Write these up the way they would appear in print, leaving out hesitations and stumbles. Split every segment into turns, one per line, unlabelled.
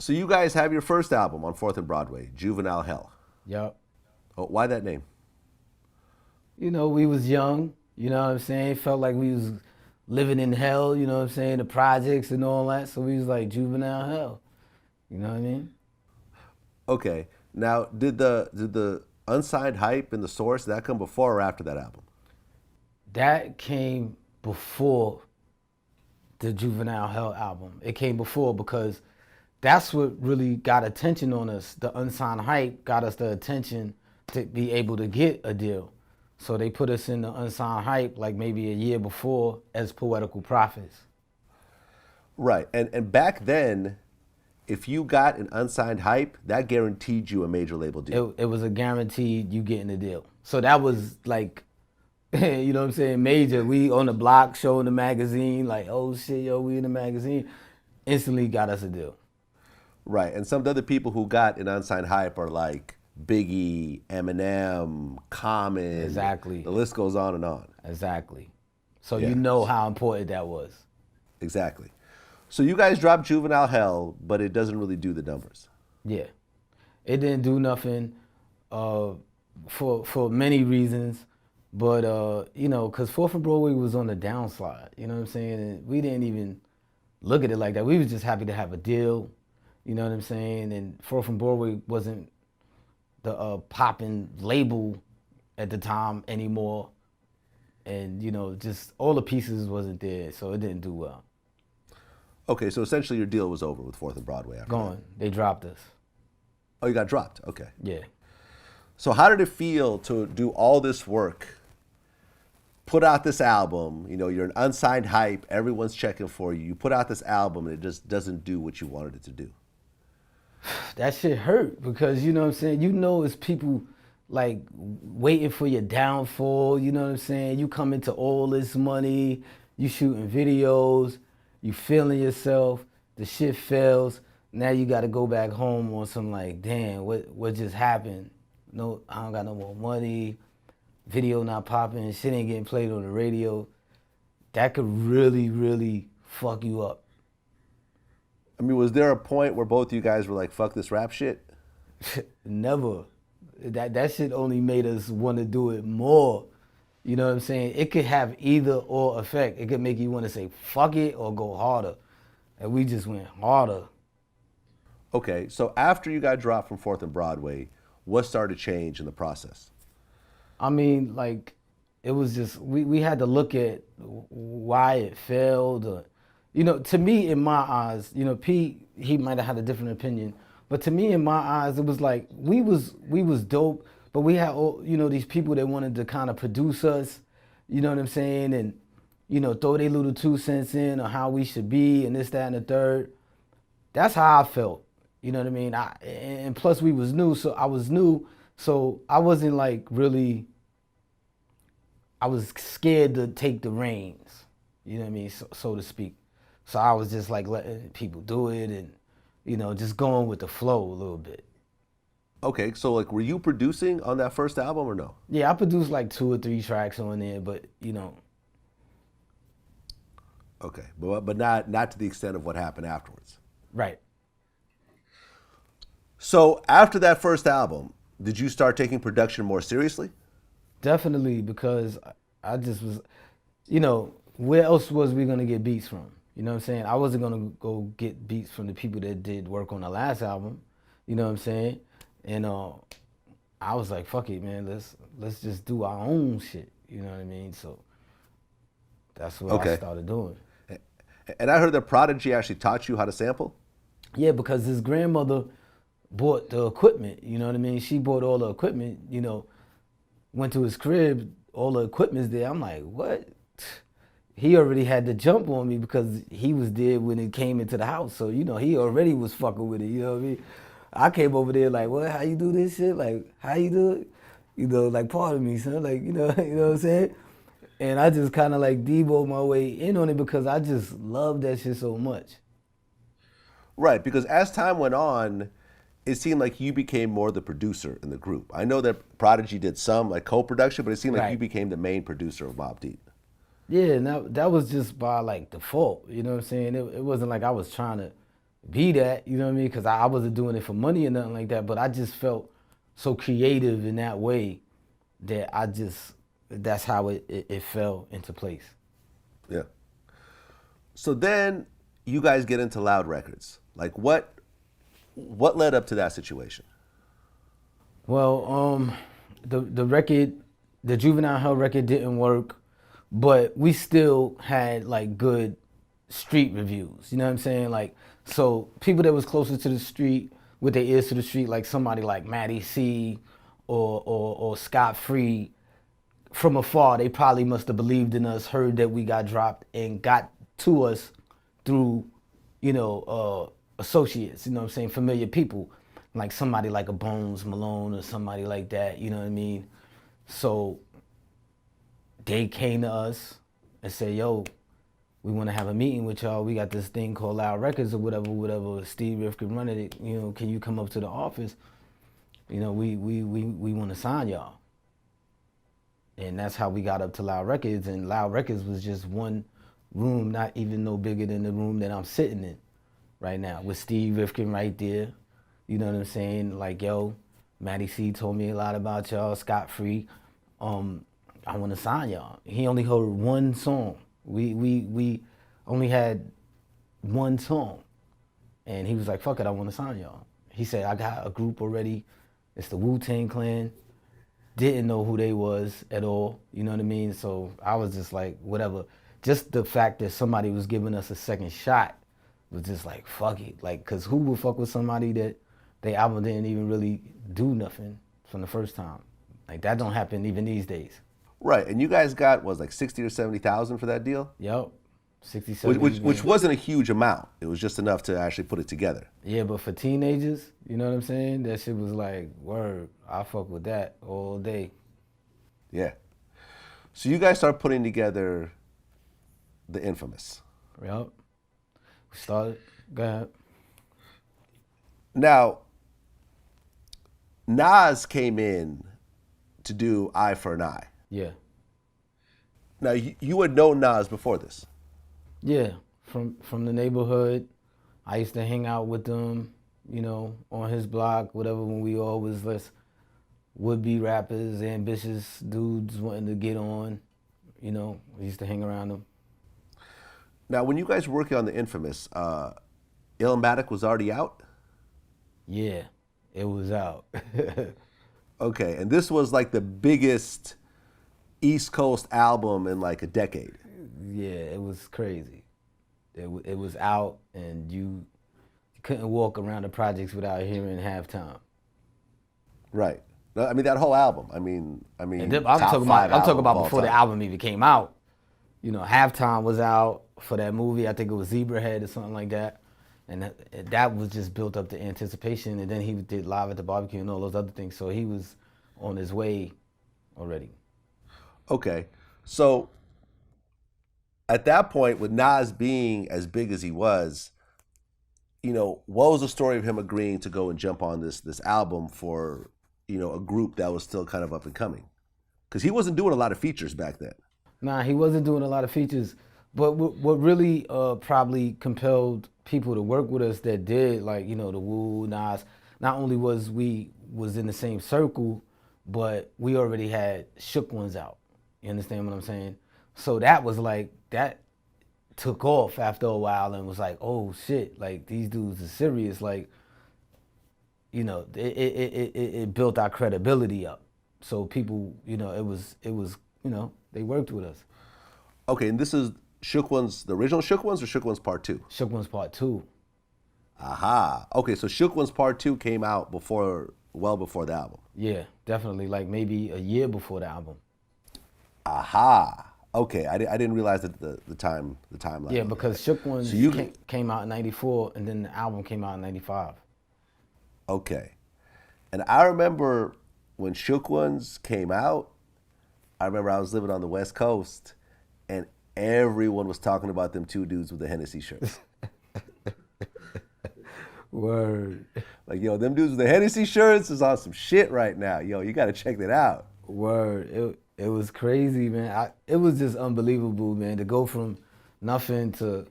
So you guys have your first album on 4th and Broadway, Juvenile Hell.
Yep.
Oh, why that name?
We was young, you know what I'm saying? Felt like we was living in hell, you know what I'm saying? The projects and all that. So we was like juvenile hell. You know what I mean?
Okay. Now, did the Unsigned hype and the source that come before or after that album?
That came before the Juvenile Hell album. It came before because that's what really got attention on us. The Unsigned hype got us the attention to be able to get a deal. So they put us in the Unsigned hype like maybe a year before as poetical prophets.
Right. And back then, if you got an Unsigned hype, that guaranteed you a major label deal.
It was a guaranteed you getting a deal. So that was like, you know what I'm saying, major. We on the block showing the magazine, like, oh shit, yo, we in the magazine. Instantly got us a deal.
Right. And some of the other people who got an Unsigned hype are like Biggie, Eminem, Common.
Exactly.
The list goes on and on.
Exactly. So
Yeah.
you know how important that was.
Exactly. So you guys dropped Juvenile Hell, but it doesn't really do the numbers.
Yeah. It didn't do nothing uh, for many reasons. But, because Fourth and Broadway was on the downslide. You know what I'm saying? And we didn't even look at it like that. We was just happy to have a deal. You know what I'm saying? And Fourth and Broadway wasn't the popping label at the time anymore. And, just all the pieces wasn't there. So it didn't do well.
Okay, so essentially your deal was over with 4th and Broadway after that.
Gone. They dropped us.
Oh, you got dropped. Okay.
Yeah.
So how did it feel to do all this work, put out this album? You know, you're an Unsigned hype. Everyone's checking for you. You put out this album and it just doesn't do what you wanted it to do.
That shit hurt because, you know what I'm saying? It's people like waiting for your downfall. You know what I'm saying? You come into all this money, you shooting videos, you feeling yourself, the shit fails. Now you got to go back home on some like, damn, what just happened? No, I don't got no more money. Video not popping, shit ain't getting played on the radio. That could really, really fuck you up.
I mean, was there a point where both you guys were like, fuck this rap shit?
Never. That shit only made us want to do it more. You know what I'm saying? It could have either or effect. It could make you want to say fuck it or go harder. And we just went harder.
Okay, so after you got dropped from 4th and Broadway, what started to change in the process?
I mean, like, it was just, we had to look at why it failed. Or, to me, in my eyes, Pete, he might have had a different opinion. But to me, in my eyes, it was like, we was dope, but we had all, these people that wanted to kind of produce us, you know what I'm saying? And, throw their little 2 cents in on how we should be and this, that, and the third. That's how I felt. You know what I mean? And plus we was new, so I was new. So I wasn't like really, I was scared to take the reins, you know what I mean, so to speak. So I was just like letting people do it and, just going with the flow a little bit.
Okay, so like, were you producing on that first album or no?
Yeah, I produced like 2 or 3 tracks on there, but
Okay, but not to the extent of what happened afterwards.
right.
So after that first album, did you start taking production more seriously?
Definitely, because I just was, where else was we gonna get beats from? You know what I'm saying? I wasn't gonna go get beats from the people that did work on the last album. You know what I'm saying? And I was like, fuck it, man. Let's just do our own shit. You know what I mean? So that's what I
Okay.
started doing.
And I heard that Prodigy actually taught you how to sample.
Yeah, because his grandmother bought the equipment. You know what I mean? She bought all the equipment. Went to his crib, all the equipment's there. I'm like, what? He already had the jump on me because he was there when it came into the house. So, he already was fucking with it, you know what I mean? I came over there like, what, how you do this shit? Like, how you do it? Like, pardon me, son. Like, you know what I'm saying? And I just kind of like Deboed my way in on it because I just love that shit so much.
Right, because as time went on, it seemed like you became more the producer in the group. I know that Prodigy did some like co-production, but it seemed like you
Right.
became the main producer of Mobb Deep.
Yeah, and that was just by like default. You know what I'm saying? It wasn't like I was trying to be that, you know what I mean? Because I wasn't doing it for money or nothing like that, but I just felt so creative in that way that that's how it fell into place.
Yeah. So then you guys get into Loud Records. Like what led up to that situation?
Well, the record, the Juvenile Hell record didn't work, but we still had like good street reviews. You know what I'm saying? Like, so people that was closer to the street, with their ears to the street, like somebody like Matty C or Scott Free, from afar, they probably must have believed in us, heard that we got dropped, and got to us through, associates, you know what I'm saying, familiar people, like somebody like a Bones Malone or somebody like that, you know what I mean? So they came to us and said, yo, we want to have a meeting with y'all. We got this thing called Loud Records or whatever. Steve Rifkind running it. Can you come up to the office? We want to sign y'all. And that's how we got up to Loud Records. And Loud Records was just one room, not even no bigger than the room that I'm sitting in right now, with Steve Rifkind right there. You know what I'm saying? Like, yo, Matty C told me a lot about y'all, Scott Free. I want to sign y'all. He only heard one song. We only had one song. And he was like, fuck it, I want to sign y'all. He said, I got a group already. It's the Wu-Tang Clan. Didn't know who they was at all, you know what I mean? So I was just like, whatever. Just the fact that somebody was giving us a second shot was just like, fuck it. Like, cause who would fuck with somebody that they album didn't even really do nothing from the first time? Like, that don't happen even these days.
Right, and you guys got, like 60 or 70,000 for that deal?
Yep, 67.
Which wasn't a huge amount. It was just enough to actually put it together.
Yeah, but for teenagers, you know what I'm saying? That shit was like, word, I fuck with that all day.
Yeah. So you guys start putting together the Infamous.
Yep. We started, go ahead.
Now, Nas came in to do Eye for an Eye.
Yeah.
Now, you had known Nas before this.
Yeah, from the neighborhood. I used to hang out with them, on his block, whatever, when we all was less would-be rappers, ambitious dudes wanting to get on, we used to hang around them.
Now, when you guys were working on the Infamous, Illmatic was already out?
Yeah, it was out.
Okay, and this was like the biggest East Coast album in like a decade.
Yeah, it was crazy. It was out, and you couldn't walk around the projects without hearing Halftime.
Right. I mean, that whole album. I mean,
I'm talking about before the album even came out. Halftime was out for that movie. I think it was Zebrahead or something like that. And that was just built up the anticipation. And then he did Live at the Barbecue and all those other things. So he was on his way already.
Okay. So at that point, with Nas being as big as he was, what was the story of him agreeing to go and jump on this album for, a group that was still kind of up and coming? Because he wasn't doing a lot of features back then.
Nah, he wasn't doing a lot of features. But what really probably compelled people to work with us that did, like, the Wu, Nas, not only was in the same circle, but we already had Shook Ones out. You understand what I'm saying? So that was like, that took off after a while and was like, oh shit, like these dudes are serious. Like, it built our credibility up. So people, it was, they worked with us.
Okay, and this is Shook Ones, the original Shook Ones, or Shook Ones Part 2?
Shook Ones Part 2.
Aha. Okay, so Shook Ones Part 2 came out well before the album.
Yeah, definitely, like maybe a year before the album.
Aha. Okay, I didn't realize that the timeline.
Yeah, because Shook Ones came out in 94, and then the album came out in 95.
Okay. And I remember when Shook Ones came out, I was living on the West Coast, and everyone was talking about them two dudes with the Hennessy shirts.
Word.
Like, yo, them dudes with the Hennessy shirts is on some shit right now. Yo, you got to check that out.
Word. It was crazy, man. It was just unbelievable, man, to go from nothing to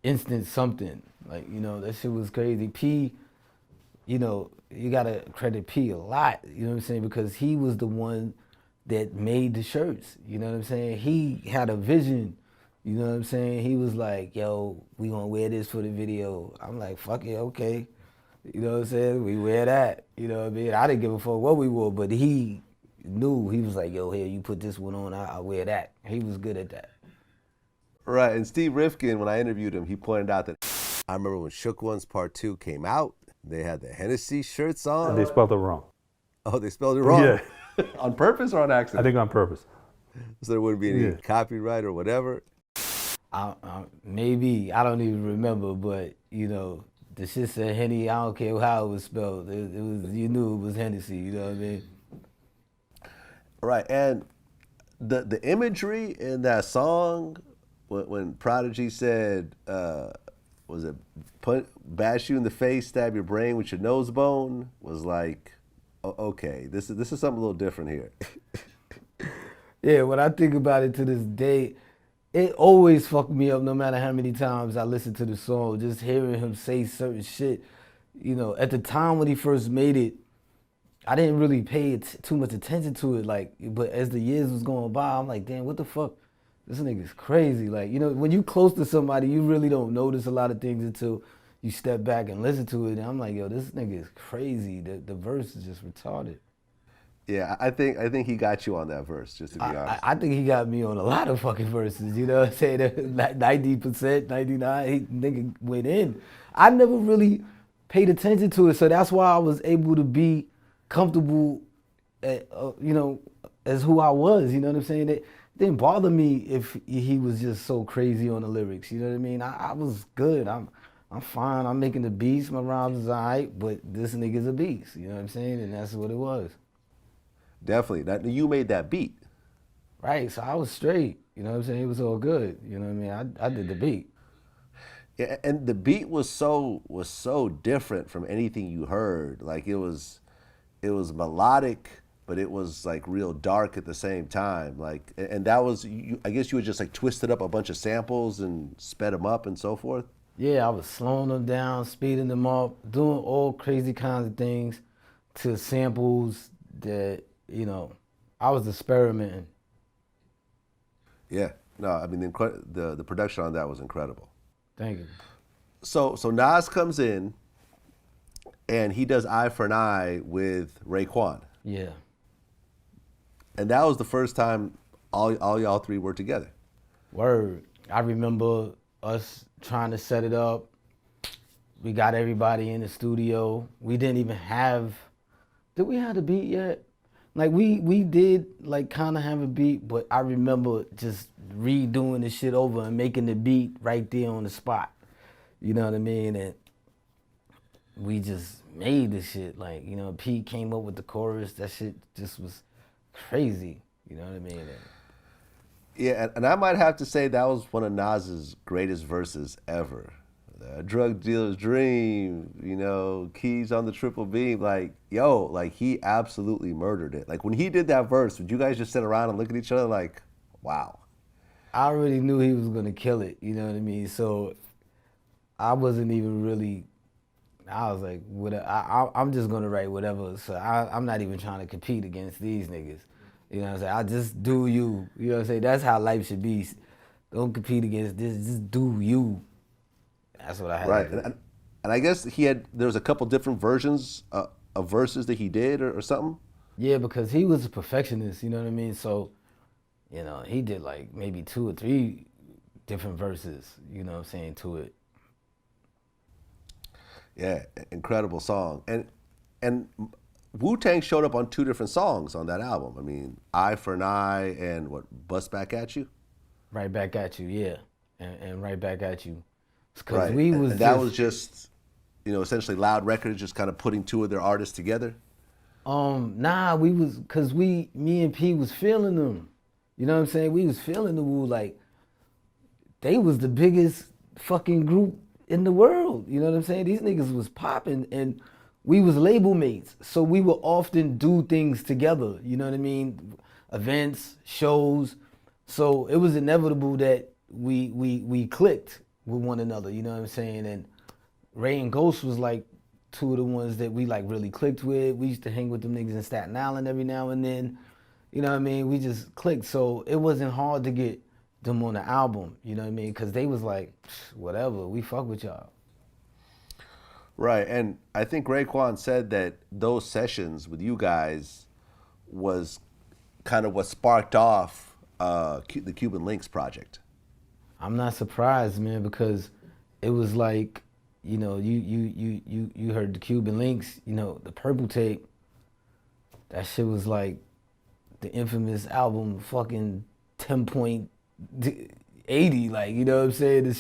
instant something. Like, you know, that shit was crazy. P, you know, you gotta credit P a lot, you know what I'm saying? Because he was the one that made the shirts, you know what I'm saying? He had a vision, you know what I'm saying? He was like, yo, we gonna wear this for the video. I'm like, fuck it, okay. You know what I'm saying? We wear that, you know what I mean? I didn't give a fuck what we wore, but he knew, he was like, yo, here, you put this one on, I'll wear that. He was good at that.
Right, and Steve Rifkind, when I interviewed him, he pointed out that I remember when Shook Ones Part 2 came out, they had the Hennessy shirts on.
They spelled it wrong.
Oh, they spelled it wrong?
Yeah.
On purpose or on accident?
I think on purpose.
So there wouldn't be any copyright or whatever?
Maybe, I don't even remember, but, you know, the shit said Henny, I don't care how it was spelled. It was, you knew it was Hennessy, you know what I mean?
Right, and the imagery in that song, when Prodigy said, was it bash you in the face, stab your brain with your nose bone, was like, okay, this is something a little different here.
Yeah, when I think about it to this day, it always fucked me up no matter how many times I listen to the song, just hearing him say certain shit. You know, at the time when he first made it, I didn't really pay too much attention to it, like, but as the years was going by, I'm like, damn, what the fuck? This nigga's crazy. Like, you know, when you close to somebody, you really don't notice a lot of things until you step back and listen to it. And I'm like, yo, this nigga is crazy. The verse is just retarded.
Yeah, I think he got you on that verse, just to be honest.
I think he got me on a lot of fucking verses, you know what I'm saying? 90%, 99, he nigga went in. I never really paid attention to it, so that's why I was able to be comfortable, you know, as who I was, you know what I'm saying? It didn't bother me if he was just so crazy on the lyrics, you know what I mean? I was good, I'm fine, I'm making the beats, my rhymes is all right, but this nigga's a beast, you know what I'm saying? And that's what it was.
Definitely. You made that beat.
Right, so I was straight, you know what I'm saying? It was all good, you know what I mean? I did the beat.
Yeah, and the beat was so different from anything you heard. Like it was melodic, but it was like real dark at the same time. Like, and that was, I guess you would just like twisted up a bunch of samples and sped them up and so forth.
Yeah, I was slowing them down, speeding them up, doing all crazy kinds of things to samples that, you know, I was experimenting.
Yeah, no, I mean the production on that was incredible.
Thank you.
So Nas comes in, and he does Eye for an Eye with Raekwon.
Yeah.
And that was the first time all y'all three were together.
Word. I remember us trying to set it up. We got everybody in the studio. We didn't even have, did we have the beat yet? Like we did like kind of have a beat, but I remember just redoing the shit over and making the beat right there on the spot. You know what I mean? And we just made the shit. Like, you know, Pete came up with the chorus. That shit just was crazy. You know what I mean?
Yeah, and I might have to say that was one of Nas's greatest verses ever. Drug dealer's dream, you know, keys on the triple beam. Like, yo, like he absolutely murdered it. Like when he did that verse, would you guys just sit around and look at each other like, wow?
I already knew he was gonna kill it, you know what I mean? So I wasn't even really, I was like, I'm just gonna write whatever. So I'm not even trying to compete against these niggas. You know what I'm saying? I just do you. You know what I'm saying? That's how life should be. Don't compete against this, just do you. That's what I had
right.
to do.
And I guess there was a couple different versions of verses that he did or something?
Yeah, because he was a perfectionist, you know what I mean? So, you know, he did like maybe 2 or 3 different verses, you know what I'm saying, to it.
Yeah, incredible song. And Wu-Tang showed up on 2 different songs on that album. I mean, Eye for an Eye and what, Bust Back at You?
Right Back at You, yeah. And Right Back at You.
Right. And that was just, you know, essentially Loud Records just kind of putting 2 of their artists together?
Nah, me and P was feeling them. You know what I'm saying? We was feeling the Wu, like, they was the biggest fucking group in the world. You know what I'm saying? These niggas was popping and we was label mates. So we would often do things together, you know what I mean? Events, shows. So it was inevitable that we clicked with one another, you know what I'm saying? And Ray and Ghost was like two of the ones that we like really clicked with. We used to hang with them niggas in Staten Island every now and then. You know what I mean? We just clicked. So it wasn't hard to get them on the album, you know what I mean? Because they was like, whatever, we fuck with y'all.
Right, and I think Raekwon said that those sessions with you guys was kind of what sparked off the Cuban Links project.
I'm not surprised, man, because it was like, you know, you heard the Cuban Links, you know, the Purple Tape. That shit was like the infamous album, fucking 10.80, like, you know what I'm saying? This